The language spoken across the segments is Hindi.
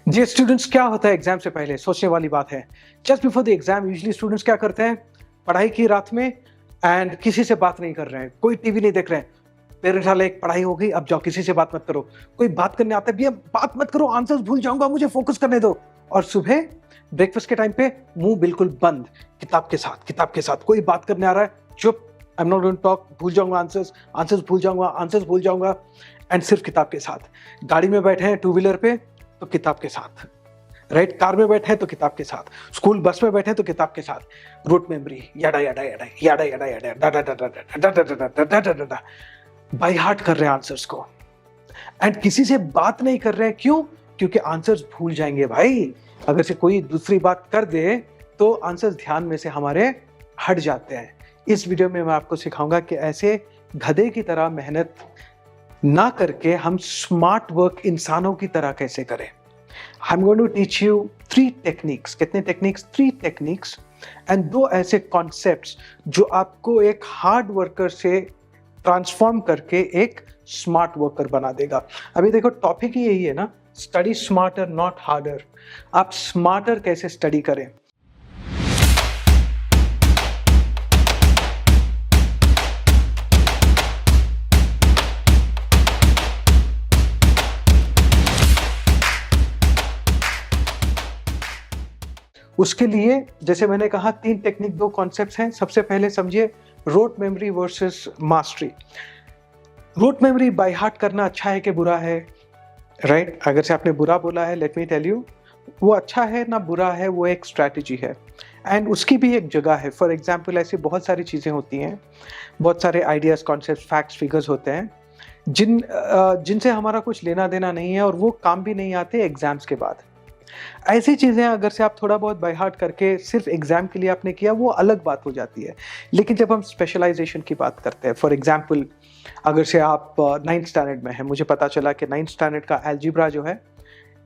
जी स्टूडेंट्स, क्या होता है एग्जाम से पहले सोचने वाली बात है। Just before the exam usually students क्या करते हैं, पढ़ाई की रात में एंड किसी से बात नहीं कर रहे हैं, कोई टीवी नहीं देख रहे हैं। पेरेंट्स वाले एक पढ़ाई हो गई, अब जाओ किसी से बात मत करो। कोई बात करने आता है, भैया बात मत करो, आंसर्स भूल जाऊंगा, मुझे फोकस करने दो। और सुबह ब्रेकफास्ट के टाइम पे मुंह बिल्कुल बंद, किताब के साथ कोई बात करने आ रहा है, चुप, I am not going to talk, भूल जाऊंगा आंसर्स भूल जाऊंगा एंड सिर्फ किताब के साथ। गाड़ी में बैठे हैं टू व्हीलर पे तो किताब के साथ, राइट, कार में बैठे हैं तो किताब के साथ, स्कूल बस में बैठे हैं तो किताब के साथ। रूट मेमोरी याडा याडा याडा याडा याडा याडा डा डा डा डा डा डा डा डा डा डा डा डा, बाय हार्ट कर रहे हैं आंसर्स को एंड किसी से बात नहीं कर रहे हैं। क्यों? क्योंकि आंसर्स भूल जाएंगे भाई। अगर से कोई दूसरी बात कर दे तो आंसर्स ध्यान में से हमारे हट जाते हैं। इस वीडियो में मैं आपको सिखाऊंगा कि ऐसे गधे की तरह मेहनत ना करके हम स्मार्ट वर्क इंसानों की तरह कैसे करें। I'm going to teach you 3 techniques. कितने टेक्निक्स? 3 टेक्निक्स एंड 2 ऐसे कॉन्सेप्ट्स जो आपको एक हार्ड वर्कर से ट्रांसफॉर्म करके एक स्मार्ट वर्कर बना देगा। अभी देखो टॉपिक ही यही है ना, स्टडी स्मार्टर नॉट हार्डर। आप स्मार्टर कैसे स्टडी करें। उसके लिए जैसे मैंने कहा 3 टेक्निक 2 कॉन्सेप्ट्स हैं। सबसे पहले समझिए rote memory versus mastery. Rote memory by heart करना अच्छा है कि बुरा है, राइट? अगर से आपने बुरा बोला है, लेट मी टेल यू, वो अच्छा है ना बुरा है, वो एक स्ट्रैटेजी है एंड उसकी भी एक जगह है। फॉर एग्जाम्पल ऐसी बहुत सारी चीज़ें होती हैं, बहुत सारे आइडियाज़, कॉन्सेप्ट, फैक्ट्स, फिगर्स होते हैं जिनसे हमारा कुछ लेना देना नहीं है और वो काम भी नहीं आते एग्जाम्स के बाद। ऐसी चीज़ें अगर से आप थोड़ा बहुत बाय हार्ट करके सिर्फ एग्जाम के लिए आपने किया, वो अलग बात हो जाती है। लेकिन जब हम स्पेशलाइजेशन की बात करते हैं, फॉर एग्जाम्पल अगर से आप 9th स्टैंडर्ड में हैं, मुझे पता चला कि 9th स्टैंडर्ड का अलजेब्रा जो है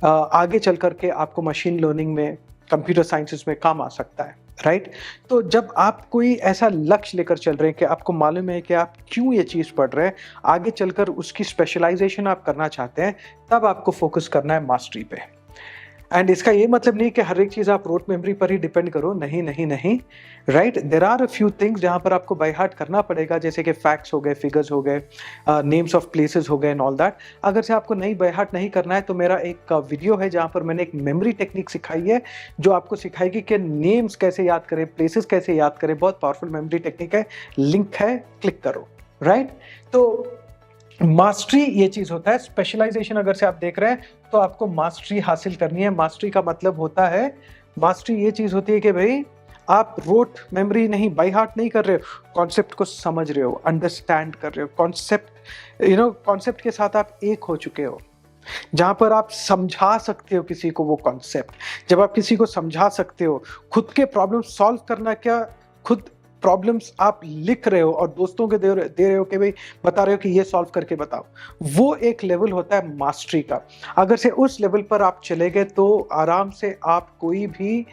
आगे चल करके आपको मशीन लर्निंग में, कंप्यूटर साइंसेस में काम आ सकता है, राइट? तो जब आप कोई ऐसा लक्ष्य लेकर चल रहे हैं कि आपको मालूम है कि आप क्यों ये चीज़ पढ़ रहे हैं, आगे चलकर उसकी स्पेशलाइजेशन आप करना चाहते हैं, तब आपको फोकस करना है मास्टरी पे। एंड इसका ये मतलब नहीं कि हर एक चीज़ आप रोट मेमोरी पर ही डिपेंड करो, नहीं नहीं नहीं, right? There are a few things जहाँ पर आपको बाय हार्ट करना पड़ेगा, जैसे कि फैक्ट्स हो गए, फिगर्स हो गए, नेम्स ऑफ प्लेसेस हो गए एंड ऑल दैट। अगर से आपको नहीं बाय हार्ट नहीं करना है तो मेरा एक वीडियो है जहाँ पर मैंने एक मेमोरी टेक्निक सिखाई है जो आपको सिखाएगी कि नेम्स कैसे याद करें, प्लेसेस कैसे याद करें। बहुत पावरफुल मेमोरी टेक्निक है, लिंक है, क्लिक करो, राइट? तो मास्टरी ये चीज होता है। स्पेशलाइजेशन अगर से आप देख रहे हैं तो आपको मास्टरी हासिल करनी है। मास्टरी का मतलब होता है, मास्टरी ये चीज होती है कि भाई आप रोट मेमोरी नहीं, बाय हार्ट नहीं कर रहे हो, कॉन्सेप्ट को समझ रहे हो, अंडरस्टैंड कर रहे हो। कॉन्सेप्ट के साथ आप एक हो चुके हो, जहां पर आप समझा सकते हो किसी को वो कॉन्सेप्ट। जब आप किसी को समझा सकते हो, खुद के प्रॉब्लम सॉल्व करना, क्या खुद प्रॉब्लम्स आप लिख रहे हो और दोस्तों के दे रहे हो कि भाई बता रहे हो कि ये सॉल्व करके बताओ, वो एक लेवल होता है मास्टरी का। अगर से उस लेवल पर आप चले गए तो आराम से आप कोई भी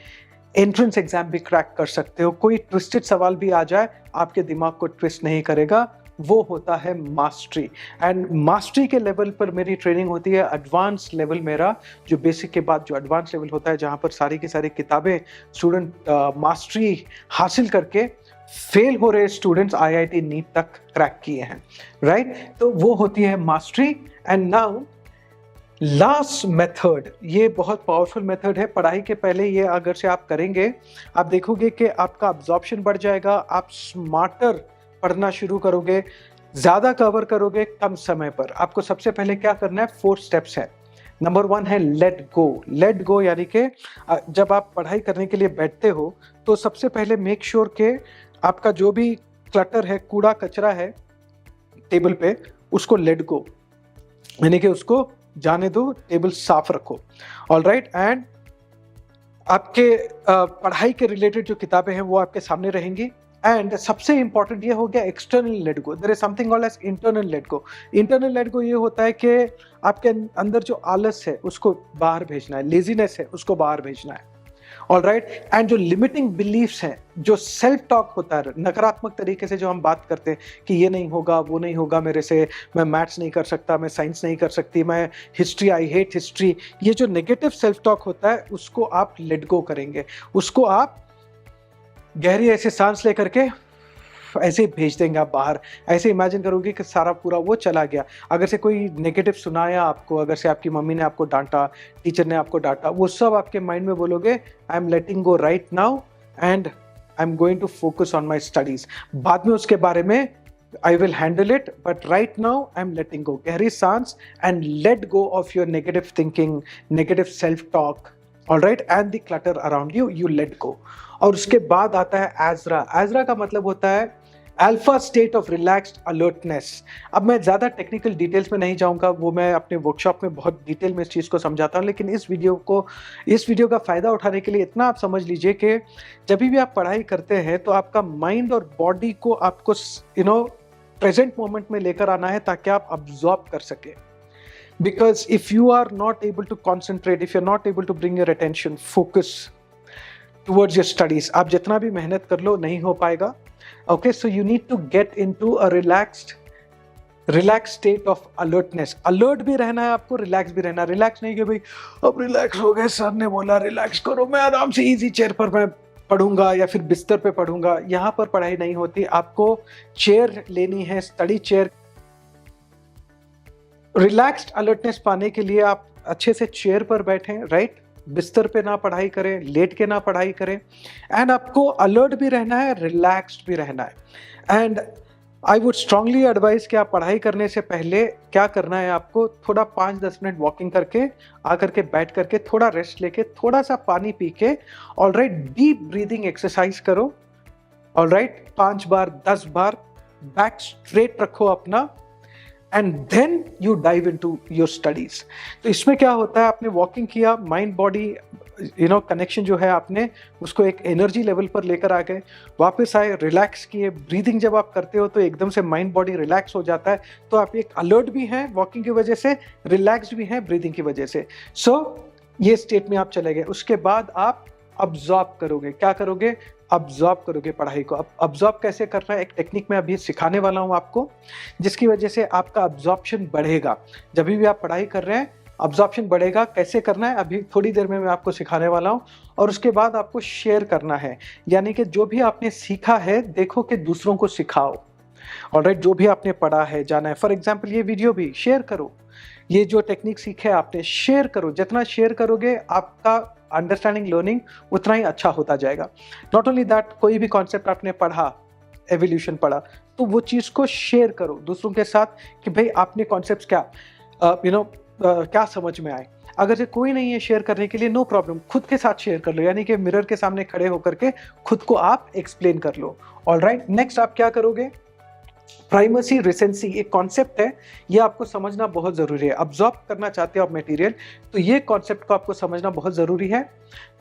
एंट्रेंस एग्जाम भी क्रैक कर सकते हो। कोई ट्विस्टेड सवाल भी आ जाए, आपके दिमाग को ट्विस्ट नहीं करेगा। वो होता है मास्टरी। एंड मास्टरी के लेवल पर मेरी ट्रेनिंग होती है। एडवांस लेवल मेरा जो बेसिक के बाद जो एडवांस लेवल होता है, जहाँ पर सारी की सारी किताबें स्टूडेंट मास्टरी हासिल करके फेल हो रहे स्टूडेंट्स आईआईटी नीट तक क्रैक किए हैं, राइट? तो वो होती है mastery. And now last method, ये बहुत पावरफुल मेथड है। पढ़ाई के पहले ये अगर से आप करेंगे, आप देखोगे कि आपका अब्जॉर्प्शन बढ़ जाएगा, आप स्मार्टर पढ़ना शुरू करोगे, ज्यादा कवर करोगे कम समय पर। आपको सबसे पहले क्या करना है, 4 स्टेप्स है। नंबर 1 है लेट गो। लेट गो यानी कि जब आप पढ़ाई करने के लिए बैठते हो तो सबसे पहले मेक श्योर के आपका जो भी क्लटर है, कूड़ा कचरा है टेबल पे, उसको लेट गो, यानी कि उसको जाने दो, टेबल साफ रखो, ऑलराइट? एंड आपके पढ़ाई के रिलेटेड जो किताबें हैं वो आपके सामने रहेंगी। एंड सबसे इंपॉर्टेंट ये हो गया external let go. There is something called as internal let go. Internal let go ये होता है कि आपके अंदर जो आलस है उसको बाहर भेजना है, लेजीनेस है उसको बाहर भेजना है, ऑलराइट। एंड जो लिमिटिंग बिलीफ्स हैं, जो सेल्फ टॉक होता है नकारात्मक तरीके से जो हम बात करते हैं कि ये नहीं होगा, वो नहीं होगा मेरे से, मैं मैथ्स नहीं कर सकता, मैं साइंस नहीं कर सकती, मैं हिस्ट्री, आई हेट हिस्ट्री, ये जो नेगेटिव सेल्फ टॉक होता है उसको आप लेट गो करेंगे। उसको आप गहरी ऐसे सांस लेकर के ऐसे ही भेज देंगे आप बाहर। ऐसे इमेजिन करोगे कि सारा पूरा वो चला गया। अगर से कोई नेगेटिव सुनाया आपको, अगर से आपकी मम्मी ने आपको डांटा, टीचर ने आपको डांटा, वो सब आपके माइंड में बोलोगे I am letting go right now and I am going to focus on my studies. बाद में उसके बारे में I will handle it, but right now I am letting go. गहरी सांस and let go of your negative thinking, negative self talk, alright, and the clutter around you, you let go. और उसके बाद आता है एजरा। एजरा का मतलब होता है alpha state of relaxed alertness. अब मैं ज़्यादा टेक्निकल डिटेल्स में नहीं जाऊंगा, वो मैं अपने वर्कशॉप में बहुत डिटेल में इस चीज़ को समझाता हूँ, लेकिन इस वीडियो का फ़ायदा उठाने के लिए इतना आप समझ लीजिए कि जब भी आप पढ़ाई करते हैं तो आपका माइंड और बॉडी को आपको प्रेजेंट मोमेंट में लेकर आना है ताकि आप अब्जॉर्ब कर सकें। Because if you are not able to concentrate, if you are not able to bring your attention, focus towards your studies, आप जितना भी मेहनत कर लो नहीं हो पाएगा। Okay, so you need to get into a relaxed state of alertness. Alert भी रहना है आपको, रिलैक्स भी रहना है। रिलैक्स नहीं कि भाई अब रिलैक्स हो गए, सर ने बोला रिलैक्स करो, मैं आराम से इजी चेयर पर मैं पढ़ूंगा या फिर बिस्तर पे पढ़ूंगा। यहाँ पर पढ़ाई नहीं होती। आपको चेयर लेनी है, स्टडी चेयर। रिलैक्स्ड अलर्टनेस पाने के लिए आप अच्छे से चेयर पर बैठें, राइट, बिस्तर पे ना पढ़ाई करें, लेट के ना पढ़ाई करें। एंड आपको अलर्ट भी रहना है, रिलैक्स्ड भी रहना है। And I would strongly advise कि आप पढ़ाई करने से पहले क्या करना है, आपको थोड़ा 5-10 मिनट वॉकिंग करके आकर के बैठ करके थोड़ा रेस्ट लेके थोड़ा सा पानी पी के ऑलराइट डीप ब्रीदिंग एक्सरसाइज करो। ऑलराइट 5 बार 10 बार बैक स्ट्रेट रखो अपना, and then you dive into your studies. तो इसमें क्या होता है, आपने वॉकिंग किया, माइंड बॉडी कनेक्शन जो है आपने उसको एक एनर्जी लेवल पर लेकर आ गए, वापस आए, रिलैक्स किए। ब्रीदिंग जब आप करते हो तो एकदम से माइंड बॉडी रिलैक्स हो जाता है। तो आप एक अलर्ट भी हैं वॉकिंग की वजह से, रिलैक्स्ड भी हैं ब्रीदिंग की वजह से। ये स्टेट में आप चले गए। उसके बाद आप अब्जॉर्ब करोगे। क्या करोगे? अब्जॉर्ब करोगे पढ़ाई को। अब अब्जॉर्ब कैसे करना है, एक टेक्निक मैं अभी सिखाने वाला हूं आपको, जिसकी वजह से आपका अब्जॉर्प्शन बढ़ेगा। जब भी आप पढ़ाई कर रहे हैं अब्जॉर्प्शन बढ़ेगा। कैसे करना है अभी थोड़ी देर में मैं आपको सिखाने वाला हूं। और उसके बाद आपको शेयर करना है, यानी कि जो भी आपने सीखा है देखो कि दूसरों को सिखाओ। ऑलराइट, जो भी आपने पढ़ा है, जाना है, फॉर एग्जाम्पल ये वीडियो भी शेयर करो। ये जो टेक्निक सीखे आपने शेयर करो। जितना शेयर करोगे आपका अंडरस्टैंडिंग, लर्निंग उतना ही अच्छा होता जाएगा। नॉट ओनली दैट, कोई भी कॉन्सेप्ट आपने पढ़ा, एवोल्यूशन पढ़ा, तो वो चीज़ को शेयर करो दूसरों के साथ कि भाई आपने कॉन्सेप्ट क्या क्या समझ में आए। अगर से कोई नहीं है शेयर करने के लिए, नो प्रॉब्लम, खुद के साथ शेयर कर लो, यानी कि मिरर के सामने खड़े होकर के खुद को आप एक्सप्लेन कर लो। ऑलराइट, नेक्स्ट आप क्या करोगे? प्राइमेसी रिसेंसी एक कॉन्सेप्ट है, ये आपको समझना बहुत जरूरी है। अब्जॉर्ब करना चाहते हो आप मटेरियल, तो ये कॉन्सेप्ट को आपको समझना बहुत जरूरी है।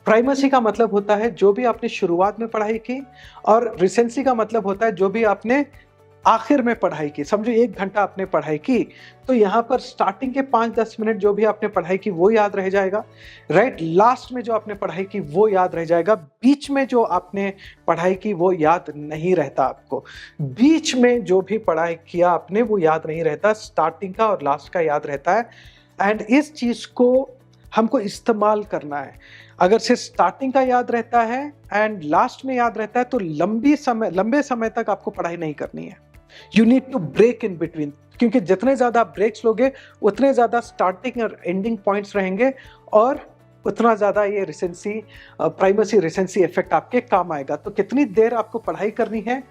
प्राइमेसी का मतलब होता है जो भी आपने शुरुआत में पढ़ाई की, और रिसेंसी का मतलब होता है जो भी आपने आखिर में पढ़ाई की। समझो 1 घंटा आपने पढ़ाई की, तो यहाँ पर स्टार्टिंग के 5-10 मिनट जो भी आपने पढ़ाई की वो याद रह जाएगा, राइट। लास्ट में जो आपने पढ़ाई की वो याद रह जाएगा। बीच में जो आपने पढ़ाई की वो याद नहीं रहता आपको। बीच में जो भी पढ़ाई किया आपने वो याद नहीं रहता, स्टार्टिंग का और लास्ट का याद रहता है। एंड इस चीज को हमको इस्तेमाल करना है। अगर से स्टार्टिंग का याद रहता है एंड लास्ट में याद रहता है, तो लंबे समय तक आपको पढ़ाई नहीं करनी है। You need to break in between, क्योंकि जितने ज्यादा आप ब्रेक्स लोगे उतने ज्यादा स्टार्टिंग और एंडिंग पॉइंट्स रहेंगे, और उतना ज्यादा ये रिसेंसी, प्राइमेसी रिसेंसी इफेक्ट आपके काम आएगा। तो कितनी देर आपको पढ़ाई करनी है?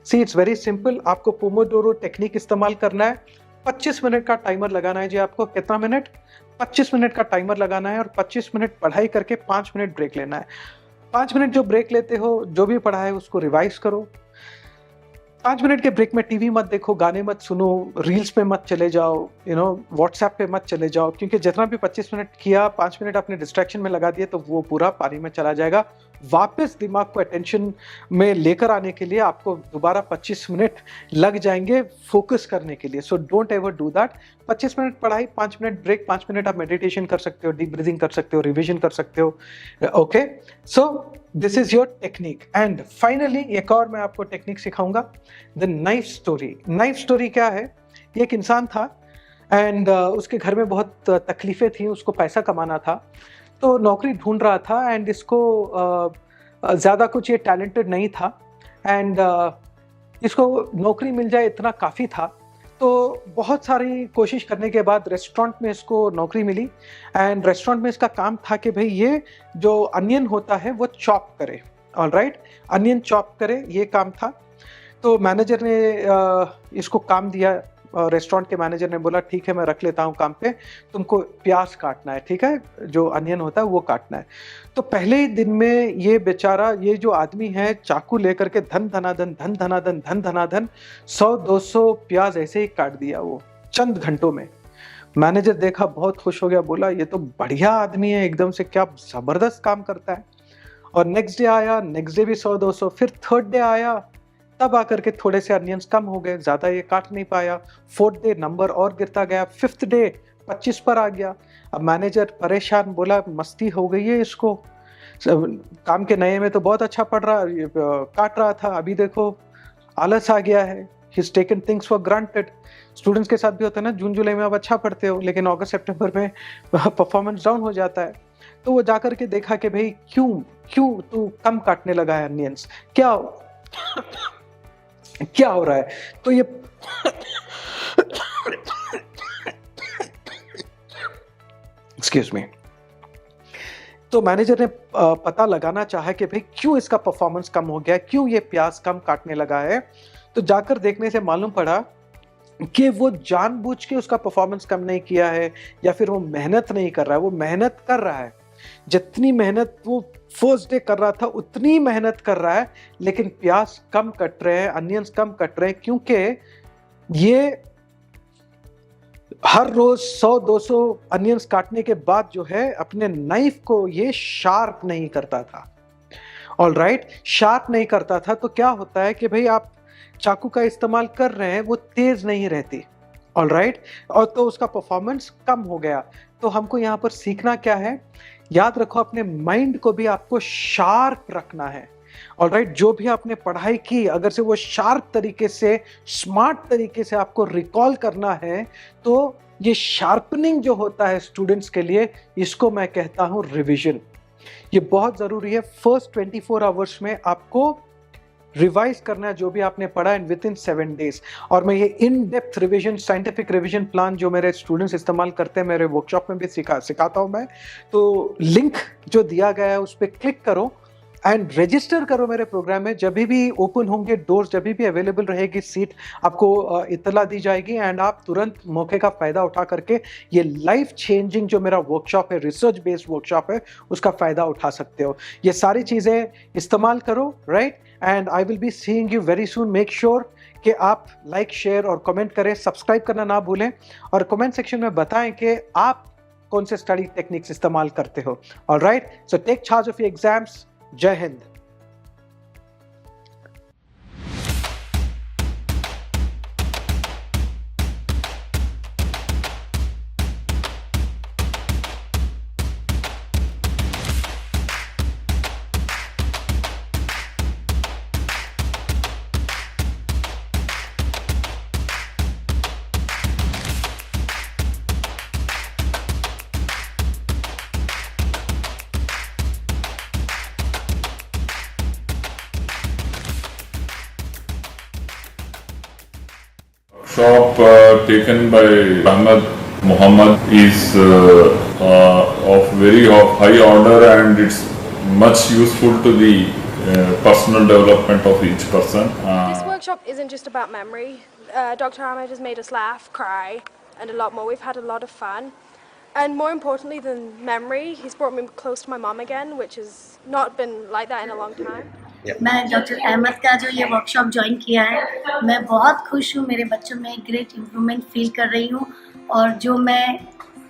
सी इट्स वेरी सिंपल, आपको पोमोडोरो टेक्निक इस्तेमाल करना है। 25 मिनट का टाइमर लगाना है जी आपको। कितना मिनट? 25 मिनट का टाइमर लगाना है, और 25 मिनट पढ़ाई करके 5 मिनट ब्रेक लेना है। 5 मिनट जो ब्रेक लेते हो, जो भी पढ़ा है उसको रिवाइज करो। 5 मिनट के ब्रेक में टीवी मत देखो, गाने मत सुनो, रील्स पे मत चले जाओ, व्हाट्सएप पे मत चले जाओ, क्योंकि जितना भी 25 मिनट किया, 5 मिनट अपने डिस्ट्रैक्शन में लगा दिए तो वो पूरा पानी में चला जाएगा। वापस दिमाग को अटेंशन में लेकर आने के लिए आपको दोबारा 25 मिनट लग जाएंगे फोकस करने के लिए। So don't ever do that. 25 minute पढ़ाई, 5 मिनट ब्रेक, 5 मिनट आप मेडिटेशन कर सकते हो, डीप ब्रीदिंग कर सकते हो, रिविजन कर सकते हो। Okay, so this is your technique. And finally एक और मैं आपको टेक्निक सिखाऊंगा, the knife story. Knife story क्या है? एक इंसान था एंड उसके घर में बहुत तकलीफें थी, उसको पैसा कमाना था, तो नौकरी ढूंढ रहा था एंड इसको ज़्यादा कुछ ये टैलेंटेड नहीं था एंड इसको नौकरी मिल जाए इतना काफ़ी था। तो बहुत सारी कोशिश करने के बाद रेस्टोरेंट में इसको नौकरी मिली एंड रेस्टोरेंट में इसका काम था कि भाई ये जो अनियन होता है वो चॉप करे। ऑलराइट, अनियन चॉप करे, ये काम था। तो मैनेजर ने इसको काम दिया, रेस्टोरेंट के मैनेजर ने बोला ठीक है मैं रख लेता हूँ काम पे, तुमको प्याज काटना है, ठीक है, जो अनियन होता है वो काटना है। तो पहले ही दिन में ये बेचारा, ये जो आदमी है, चाकू लेकर के धन धनाधन 100-200 प्याज ऐसे ही काट दिया वो चंद घंटों में। मैनेजर देखा, बहुत खुश हो गया, बोला ये तो बढ़िया आदमी है एकदम से, क्या जबरदस्त काम करता है। और नेक्स्ट डे आया, नेक्स्ट डे भी 100-200, फिर थर्ड डे आया, तब आकर के थोड़े से अनियंस कम हो गए, ज़्यादा ये काट नहीं पाया। फोर्थ डे नंबर और गिरता गया, फिफ्थ डे 25 पर आ गया। अब मैनेजर परेशान, बोला मस्ती हो गई है इसको, काम के नए में तो बहुत अच्छा पढ़ रहा, काट रहा था, अभी देखो आलस आ गया है। He's taken things for granted। Students के साथ भी होता है ना, जून जुलाई में आप अच्छा पढ़ते हो लेकिन अगस्त सितंबर में परफॉर्मेंस डाउन हो जाता है। तो वो जाकर के देखा कि भाई क्यों तू कम काटने लगा है अनियंस, क्या हो रहा है? तो ये एक्सक्यूज मी, तो मैनेजर ने पता लगाना चाहा कि भाई क्यों इसका परफॉर्मेंस कम हो गया, क्यों ये प्याज कम काटने लगा है। तो जाकर देखने से मालूम पड़ा कि वो जानबूझ के उसका परफॉर्मेंस कम नहीं किया है या फिर वो मेहनत नहीं कर रहा है, वो मेहनत कर रहा है। जितनी मेहनत वो फर्स्ट डे कर रहा था उतनी मेहनत कर रहा है, लेकिन प्याज कम कट रहे हैं, अनियंस कम कट रहे हैं, क्योंकि ये हर रोज 100-200 अनियंस काटने के बाद जो है अपने नाइफ को ये शार्प नहीं करता था। ऑलराइट, शार्प नहीं करता था तो क्या होता है कि भाई आप चाकू का इस्तेमाल कर रहे हैं, वो तेज नहीं रहती। ऑलराइट, और तो उसका परफॉर्मेंस कम हो गया। तो हमको यहाँ पर सीखना क्या है? याद रखो, अपने माइंड को भी आपको शार्प रखना है। ऑलराइट, जो भी आपने पढ़ाई की, अगर से वो शार्प तरीके से, स्मार्ट तरीके से आपको रिकॉल करना है, तो ये शार्पनिंग जो होता है स्टूडेंट्स के लिए, इसको मैं कहता हूं रिवीजन। ये बहुत जरूरी है। फर्स्ट 24 आवर्स में आपको रिवाइज करना है जो भी आपने पढ़ा एंड विद इन 7 डेज। और मैं ये in depth revision, scientific revision plan जो मेरे स्टूडेंट्स इस्तेमाल करते हैं, मेरे वर्कशॉप में भी सिखाता हूं मैं। तो लिंक जो दिया गया है उस पर क्लिक करो एंड रजिस्टर करो मेरे प्रोग्राम में। जब भी ओपन होंगे डोर्स, जब भी अवेलेबल रहेगी सीट, आपको इत्तला दी जाएगी एंड आप तुरंत मौके का फ़ायदा उठा करके ये लाइफ चेंजिंग जो मेरा वर्कशॉप है, रिसर्च बेस्ड वर्कशॉप है, उसका फ़ायदा उठा सकते हो। ये सारी चीज़ें इस्तेमाल करो, right? And I will be seeing you very soon. Make sure कि आप लाइक, शेयर और कमेंट करें, सब्सक्राइब करना ना भूलें और कमेंट सेक्शन में बताएं कि आप कौन से स्टडी टेक्निक्स इस्तेमाल करते हो। Alright, so take charge of your exams. जय हिंद। Shop taken by Ahmed Muhammad is of very high order and it's much useful to the personal development of each person. This workshop isn't just about memory. Dr. Ahmed has made us laugh, cry, and a lot more. We've had a lot of fun. And more importantly than memory, he's brought me close to my mom again, which has not been like that in a long time. मैं डॉक्टर अहमद का जो ये वर्कशॉप ज्वाइन किया है, मैं बहुत खुश हूँ। मेरे बच्चों में ग्रेट इम्प्रूवमेंट फील कर रही हूँ और जो मैं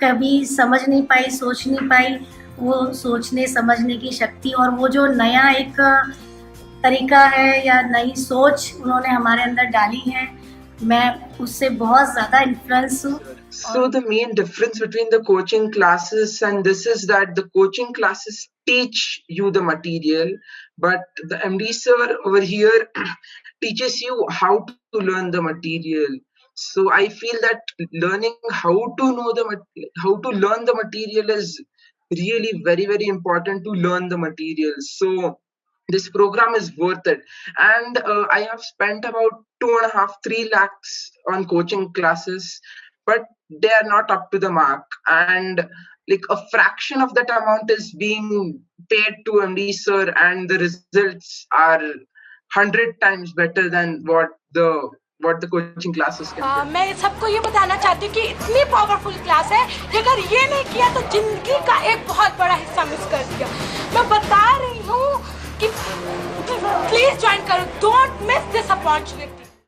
कभी समझ नहीं पाई, सोच नहीं पाई, वो सोचने समझने की शक्ति और वो जो नया एक तरीका है या नई सोच उन्होंने हमारे अंदर डाली है, मैं उससे बहुत ज़्यादा इन्फ्लुएंस हूँ। So the main difference between the coaching classes and this is that the coaching classes teach you the material, but the MD sir over here teaches you how to learn the material. So I feel that learning how to learn the material is really very, very important to learn the material. So this program is worth it, and I have spent about 2.5-3 lakhs on coaching classes, but they are not up to the mark, and like a fraction of that amount is being paid to MD sir, and the results are 100 times better than what the coaching classes can do. मैं सबको ये बताना चाहती हूँ कि इतनी पावरफुल क्लास है कि अगर ये नहीं किया तो जिंदगी का एक बहुत बड़ा हिस्सा मिस कर दिया। मैं बता रही हूँ कि प्लीज ज्वाइन करो, डोंट मिस दिस अपॉर्चुनिटी।